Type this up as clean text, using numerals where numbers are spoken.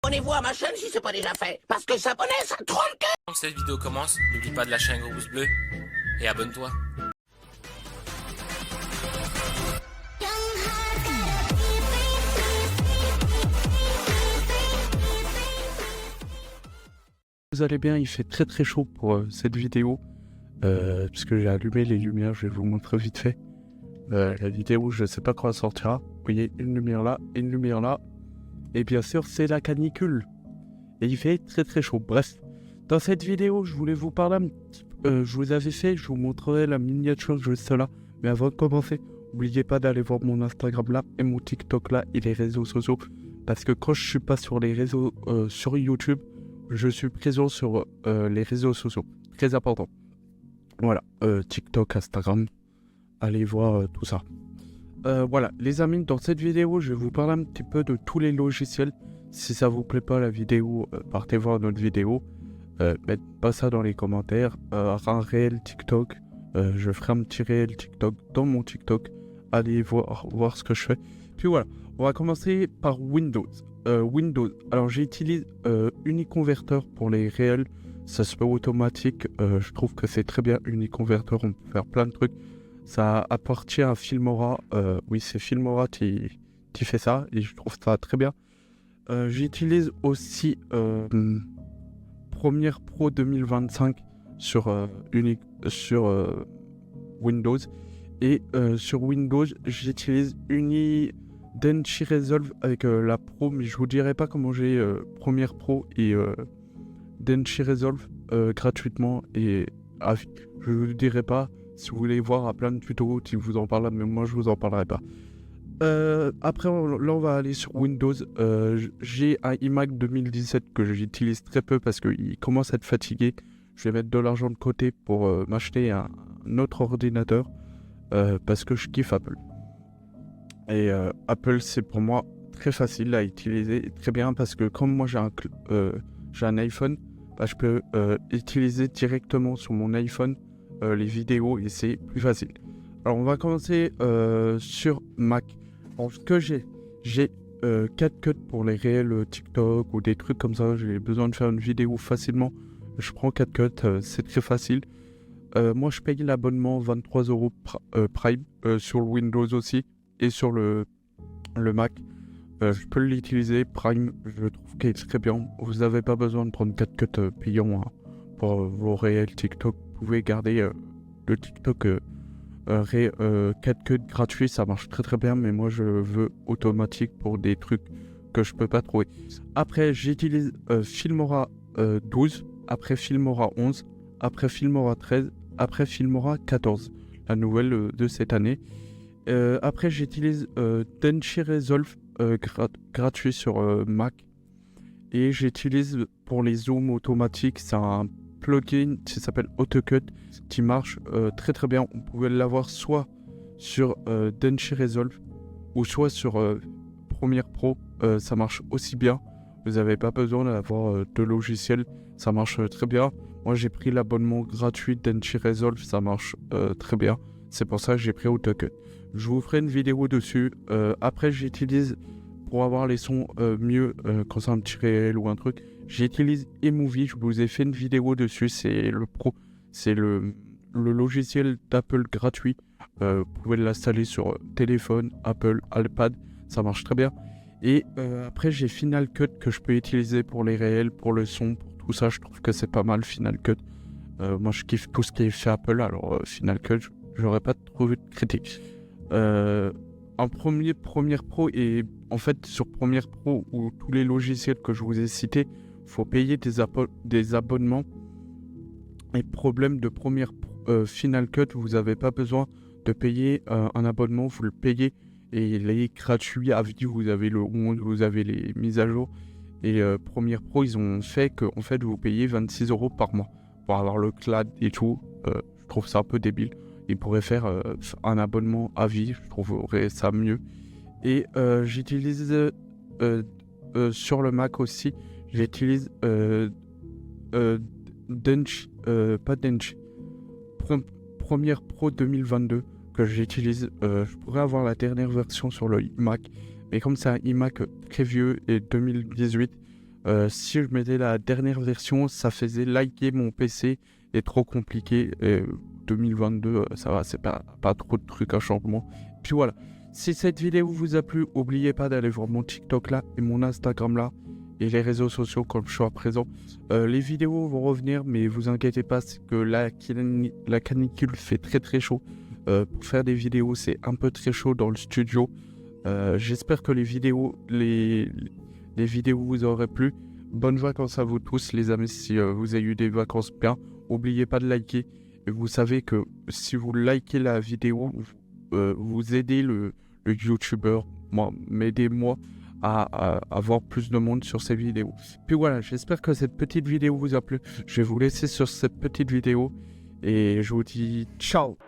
abonnez-vous à ma chaîne si c'est pas déjà fait. Parce que s'abonner, ça trompe le cœur. Quand cette vidéo commence, n'oublie pas de lâcher un gros pouce bleu et abonne-toi. Vous allez bien, il fait très très chaud pour cette vidéo puisque j'ai allumé les lumières, je vais vous montrer vite fait la vidéo, je sais pas quand elle sortira. Vous voyez, une lumière là, et bien sûr c'est la canicule et il fait très très chaud. Bref, dans cette vidéo je voulais vous parler un petit peu, je vous avais fait, je vous montrerai la miniature juste là, mais avant de commencer, n'oubliez pas d'aller voir mon Instagram là et mon TikTok là et les réseaux sociaux, parce que quand je suis pas sur les réseaux sur YouTube, je suis présent sur les réseaux sociaux, très important. Voilà, TikTok, Instagram, allez voir tout ça. Voilà, les amis, dans cette vidéo, je vais vous parler un petit peu de tous les logiciels. Si ça vous plaît pas la vidéo, partez voir notre vidéo. Mettez pas ça dans les commentaires. Un réel TikTok, je ferai un petit réel TikTok dans mon TikTok. Allez voir ce que je fais. Puis voilà, on va commencer par Windows. Windows, alors j'utilise Uniconverter pour les réels, ça se fait automatique, je trouve que c'est très bien. Uniconverter, on peut faire plein de trucs, ça appartient à Filmora, oui c'est Filmora qui fait ça et je trouve ça très bien. J'utilise aussi Premiere Pro 2025 sur Windows, et sur Windows j'utilise DaVinci Resolve avec la Pro, mais je vous dirai pas comment j'ai Premiere Pro et DaVinci Resolve gratuitement et à vie. Je vous dirai pas. Si vous voulez voir à plein de tutos qui vous en parlent, mais moi je vous en parlerai pas. Après là on va aller sur Windows. J'ai un iMac 2017 que j'utilise très peu parce qu'il commence à être fatigué. Je vais mettre de l'argent de côté pour m'acheter un autre ordinateur parce que je kiffe Apple. Et Apple, c'est pour moi très facile à utiliser, très bien, parce que comme moi j'ai un iPhone, bah, je peux utiliser directement sur mon iPhone les vidéos et c'est plus facile. Alors on va commencer sur Mac. Alors ce que j'ai 4 pour les réels TikTok ou des trucs comme ça. J'ai besoin de faire une vidéo facilement, je prends 4 c'est très facile. Moi je paye l'abonnement 23€ Prime sur le Windows aussi. Et sur le Mac, je peux l'utiliser. Prime, je trouve qu'il est très bien. Vous n'avez pas besoin de prendre 4 payants pour vos réels TikTok. Vous pouvez garder le TikTok 4 gratuit, ça marche très très bien. Mais moi, je veux automatique pour des trucs que je peux pas trouver. Après, j'utilise Filmora 12, après Filmora 11, après Filmora 13, après Filmora 14, la nouvelle de cette année. Après j'utilise DaVinci Resolve gratuit sur Mac, et j'utilise pour les zooms automatiques, c'est un plugin qui s'appelle AutoCut qui marche très très bien. On pouvait l'avoir soit sur DaVinci Resolve ou soit sur Premiere Pro, ça marche aussi bien. Vous n'avez pas besoin d'avoir deux logiciels, ça marche très bien. Moi j'ai pris l'abonnement gratuit DaVinci Resolve, ça marche très bien. C'est pour ça que j'ai pris AutoCut. Je vous ferai une vidéo dessus. Après, j'utilise, pour avoir les sons mieux quand c'est un petit réel ou un truc, j'utilise eMovie. Je vous ai fait une vidéo dessus. C'est le logiciel d'Apple gratuit. Vous pouvez l'installer sur téléphone, Apple, iPad. Ça marche très bien. Et après, j'ai Final Cut que je peux utiliser pour les réels, pour le son, pour tout ça. Je trouve que c'est pas mal, Final Cut. Moi, je kiffe tout ce qui est fait Apple. Alors, Final Cut, j'aurais pas trouvé de critique. En Premiere Pro, et en fait sur Premiere Pro ou tous les logiciels que je vous ai cités, faut payer des abonnements. Et problème de Final Cut, vous n'avez pas besoin de payer un abonnement, vous le payez et il est gratuit à vie. Vous avez le 11, vous avez les mises à jour. Et Premiere Pro, ils ont fait que en fait vous payez 26€ par mois pour avoir le cloud et tout. Je trouve ça un peu débile. Ils pourraient faire un abonnement à vie, je trouverais ça mieux. Et j'utilise sur le Mac aussi, j'utilise DaVinci, pas DaVinci, Premiere Pro 2022 que j'utilise. Je pourrais avoir la dernière version sur le iMac, mais comme c'est un iMac très vieux et 2018, Si je mettais la dernière version, ça faisait liker mon PC et trop compliqué. 2022, ça va, c'est pas trop de trucs à changement. Puis voilà. Si cette vidéo vous a plu, n'oubliez pas d'aller voir mon TikTok là et mon Instagram là et les réseaux sociaux comme je suis à présent. Les vidéos vont revenir, mais vous inquiétez pas, c'est que la canicule fait très très chaud. Pour faire des vidéos, c'est un peu très chaud dans le studio. J'espère que les vidéos vous auraient plu. Bonnes vacances à vous tous les amis, si vous avez eu des vacances bien. N'oubliez pas de liker. Et vous savez que si vous likez la vidéo, vous aidez le YouTuber, m'aidez-moi à avoir plus de monde sur ces vidéos. Puis voilà, j'espère que cette petite vidéo vous a plu. Je vais vous laisser sur cette petite vidéo et je vous dis ciao.